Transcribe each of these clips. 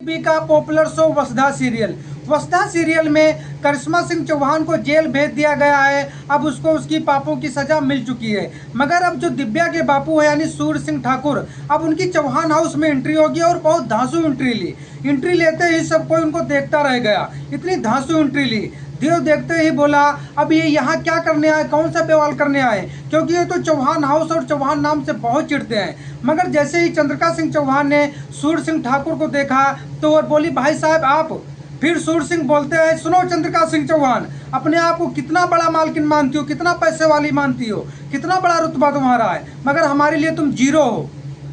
TV का popular show वसुधा serial. वसुधा serial में करिश्मा सिंह चौहान को जेल भेज दिया गया है। अब उसको उसकी पापों की सजा मिल चुकी है। मगर अब जो दिव्या के बापू है यानी सूर्य सिंह ठाकुर, अब उनकी चौहान हाउस में एंट्री होगी और बहुत धांसू एंट्री ली। एंट्री लेते ही सब कोई उनको देखता रह गया, इतनी धांसू एंट्री ली। देव देखते ही बोला अब ये यहाँ क्या करने आए, कौन सा बवाल करने आए, क्योंकि ये तो चौहान हाउस और चौहान नाम से बहुत चिढ़ते हैं। मगर जैसे ही चंद्रिका सिंह चौहान ने सूर्य सिंह ठाकुर को देखा तो वो बोली भाई साहब आप। फिर सूर्य सिंह बोलते हैं सुनो चंद्रिका सिंह चौहान, अपने आप को कितना बड़ा मालकिन मानती हो, कितना पैसे वाली मानती हो, कितना बड़ा रुतबा तुम्हारा है, मगर हमारे लिए तुम जीरो हो।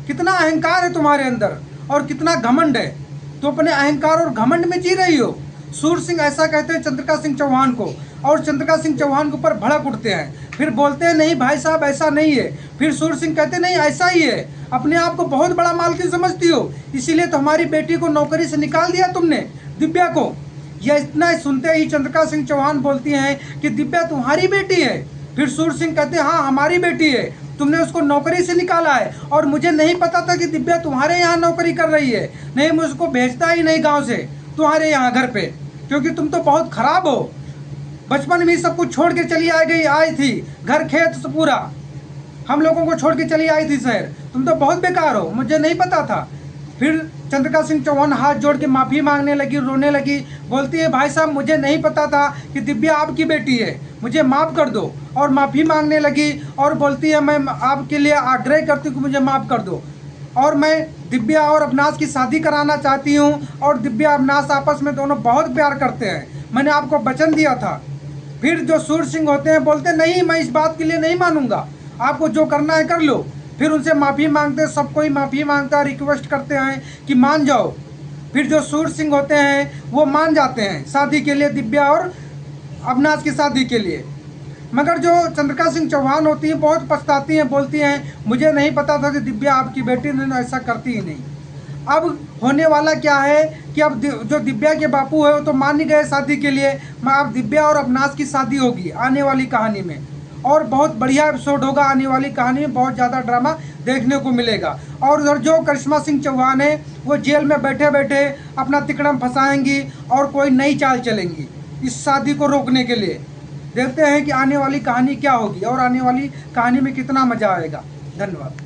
कितना अहंकार है तुम्हारे अंदर और कितना घमंड है, तो अपने अहंकार और घमंड में जी रही हो। सूर्य सिंह ऐसा कहते हैं चंद्रिका सिंह चौहान को और चंद्रिका सिंह चौहान के ऊपर भड़क उठते हैं। फिर बोलते हैं नहीं भाई साहब ऐसा नहीं है। फिर सूर्य सिंह कहते नहीं ऐसा ही है, अपने आप को बहुत बड़ा मालकिन समझती हो, इसीलिए तो हमारी बेटी को नौकरी से निकाल दिया तुमने, दिव्या को। यह इतना सुनते ही चंद्रिका सिंह चौहान बोलती हैं कि दिव्या तुम्हारी बेटी है। फिर सूर्य सिंह कहते हैं हाँ हमारी बेटी है, तुमने उसको नौकरी से निकाला है और मुझे नहीं पता था कि दिव्या तुम्हारे यहाँ नौकरी कर रही है। नहीं मैं उसको भेजता ही नहीं गाँव से तुम्हारे यहाँ घर पे, क्योंकि तुम तो बहुत खराब हो। बचपन में सब कुछ छोड़ के चली आई थी, घर खेत से पूरा हम लोगों को छोड़ के चली आई थी शहर। तुम तो बहुत बेकार हो, मुझे नहीं पता था। फिर चंद्रिका सिंह चौहान हाथ जोड़ के माफ़ी मांगने लगी, रोने लगी, बोलती है भाई साहब मुझे नहीं पता था कि दिव्या आपकी बेटी है, मुझे माफ़ कर दो। और माफ़ी मांगने लगी और बोलती है मैं आपके लिए आग्रह करती हूँ कि मुझे माफ़ कर दो और मैं दिव्या और अविनाश की शादी कराना चाहती हूँ। और दिव्या अविनाश आपस में दोनों बहुत प्यार करते हैं, मैंने आपको वचन दिया था। फिर जो सूर्य सिंह होते हैं बोलते नहीं मैं इस बात के लिए नहीं मानूंगा, आपको जो करना है कर लो। फिर उनसे माफ़ी मांगते, सब कोई माफ़ी मांगता है, रिक्वेस्ट करते हैं कि मान जाओ। फिर जो सूर्य सिंह होते हैं वो मान जाते हैं शादी के लिए, दिव्या और अविनाश की शादी के लिए। मगर जो चंद्रिका सिंह चौहान होती है बहुत पछताती हैं, बोलती हैं मुझे नहीं पता था कि दिव्या आपकी बेटी, ने ऐसा करती ही नहीं। अब होने वाला क्या है कि अब जो दिव्या के बापू है वो तो मान ही गए शादी के लिए, अब दिव्या और अविनाश की शादी होगी आने वाली कहानी में। और बहुत बढ़िया एपिसोड होगा आने वाली कहानी में, बहुत ज़्यादा ड्रामा देखने को मिलेगा। और उधर जो करिश्मा सिंह चौहान है वो जेल में बैठे बैठे अपना तिकड़म फंसाएंगी और कोई नई चाल चलेंगी इस शादी को रोकने के लिए। देखते हैं कि आने वाली कहानी क्या होगी और आने वाली कहानी में कितना मज़ा आएगा। धन्यवाद।